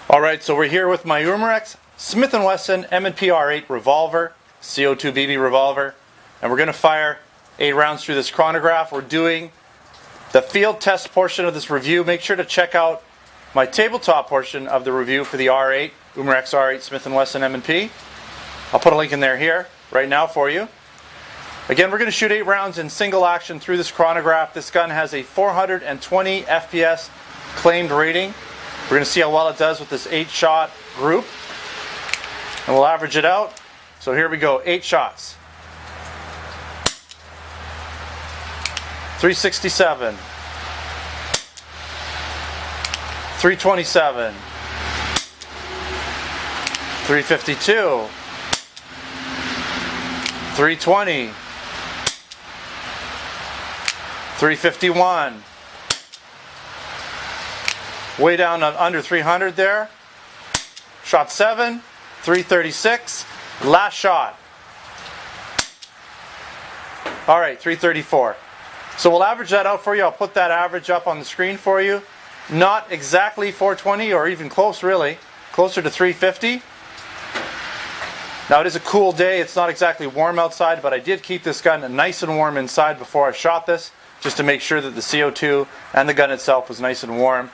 Alright, so we're here with my Umarex Smith & Wesson M&P R8 Revolver, CO2 BB revolver, and we're going to fire 8 rounds through this chronograph. We're doing the field test portion of this review. Make sure to check out my tabletop portion of the review for the R8, Umarex R8 Smith & Wesson M&P. I'll put a link in there here right now for you. Again, we're going to shoot 8 rounds in single action through this chronograph. This gun has a 420 FPS claimed rating. We're going to see how well it does with this 8-shot group, and we'll average it out. So here we go, 8 shots. 367, 327, 352, 320, 351. Way down under 300 there. Shot 7, 336. Last shot. Alright, 334. So we'll average that out for you. I'll put that average up on the screen for you. Not exactly 420 or even close really. Closer to 350. Now it is a cool day. It's not exactly warm outside, but I did keep this gun nice and warm inside before I shot this, just to make sure that the CO2 and the gun itself was nice and warm.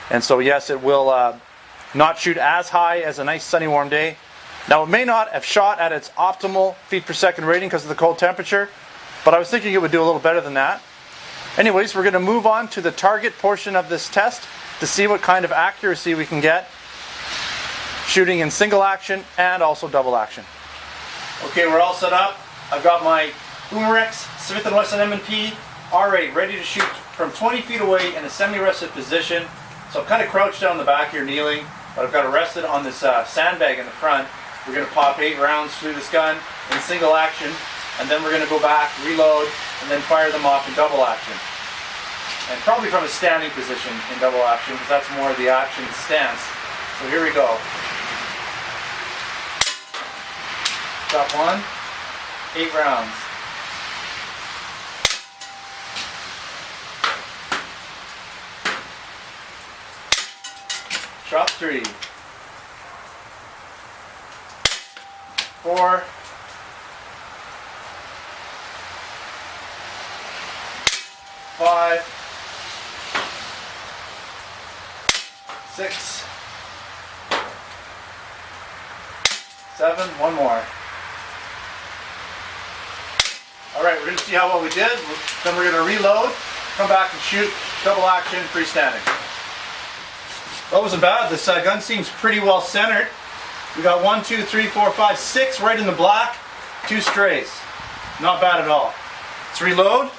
And so yes, it will not shoot as high as a nice sunny warm day. Now it may not have shot at its optimal feet per second rating because of the cold temperature, but I was thinking it would do a little better than that. Anyways, we're going to move on to the target portion of this test to see what kind of accuracy we can get shooting in single action and also double action. Okay, we're all set up. I've got my Umarex Smith & Wesson M&P R8 ready to shoot from 20 feet away in a semi-rested position. So I'm kind of crouched down the back here kneeling, but I've got it rested on this sandbag in the front. We're going to pop 8 rounds through this gun in single action, and then we're going to go back, reload, and then fire them off in double action. And probably from a standing position in double action, because that's more of the action stance. So here we go. Shot 1, 8 rounds. Shot 3, 4, 5, 6, 7, one more. Alright, we're going to see how well we did. Then we're going to reload, come back and shoot double action freestanding. That wasn't bad. This gun seems pretty well centered. We got 1, 2, 3, 4, 5, 6 right in the black, 2 strays. Not bad at all. Let's reload.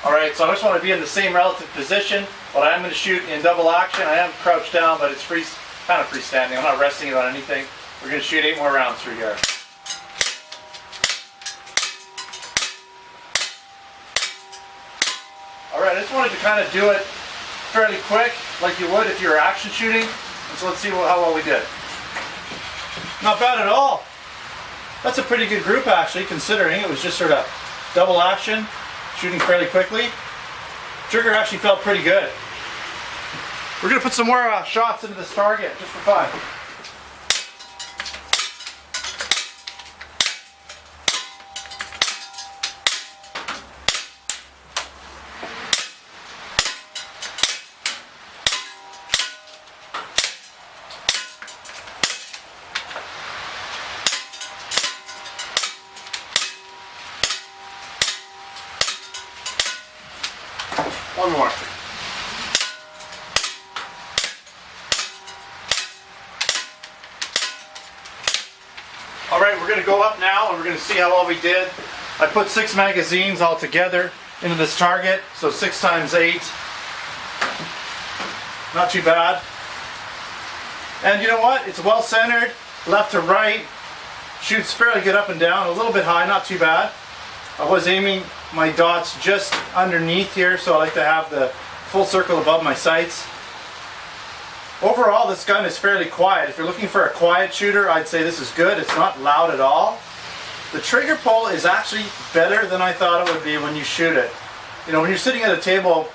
Alright, so I just want to be in the same relative position, but I am going to shoot in double action. I am crouched down, but it's kind of freestanding. I'm not resting it on anything. We're going to shoot 8 more rounds through here. Alright, I just wanted to kind of do it fairly quick, like you would if you were action shooting. And so let's see how well we did. Not bad at all. That's a pretty good group actually, considering it was just sort of double action, shooting fairly quickly. Trigger actually felt pretty good. We're going to put some more shots into this target, just for fun. One more. Alright, we're going to go up now and we're going to see how well we did. I put 6 magazines all together into this target, so 6 times 8. Not too bad. And you know what? It's well centered, left to right. Shoots fairly good up and down, a little bit high, not too bad. I was aiming my dots just underneath here, so I like to have the full circle above my sights. Overall, this gun is fairly quiet. If you're looking for a quiet shooter, I'd say this is good. It's not loud at all. The trigger pull is actually better than I thought it would be when you shoot it. You know, when you're sitting at a table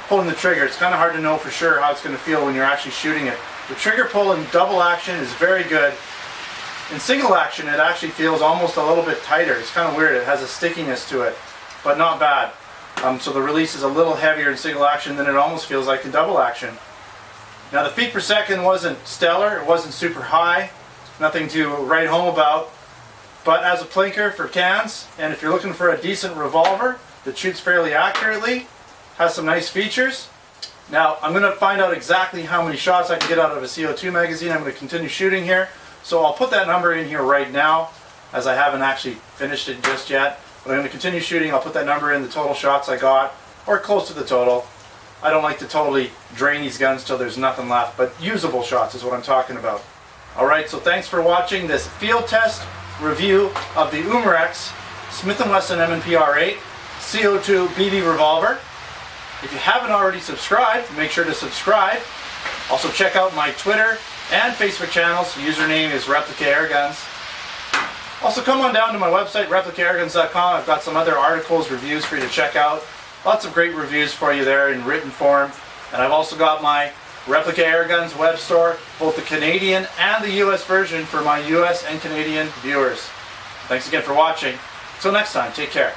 pulling the trigger. It's kind of hard to know for sure how it's going to feel when you're actually shooting it. The trigger pull in double action is very good. In single action, it actually feels almost a little bit tighter. It's kind of weird. It has a stickiness to it, but not bad. So the release is a little heavier in single action than it almost feels like in double action. Now the feet per second wasn't stellar. It wasn't super high. Nothing to write home about. But as a plinker for cans, and if you're looking for a decent revolver that shoots fairly accurately, has some nice features. Now I'm going to find out exactly how many shots I can get out of a CO2 magazine. I'm going to continue shooting here. So I'll put that number in here right now, as I haven't actually finished it just yet. But I'm going to continue shooting. I'll put that number in, the total shots I got, or close to the total. I don't like to totally drain these guns till there's nothing left, but usable shots is what I'm talking about. Alright, so thanks for watching this field test review of the Umarex Smith & Wesson M&P R8 CO2 BB revolver. If you haven't already subscribed, make sure to subscribe. Also check out my Twitter and Facebook channels. Username is Replica Airguns. Also come on down to my website, replicairguns.com. I've got some other articles, reviews for you to check out. Lots of great reviews for you there in written form. And I've also got my Replica Airguns web store, both the Canadian and the US version for my US and Canadian viewers. Thanks again for watching. Until next time, take care.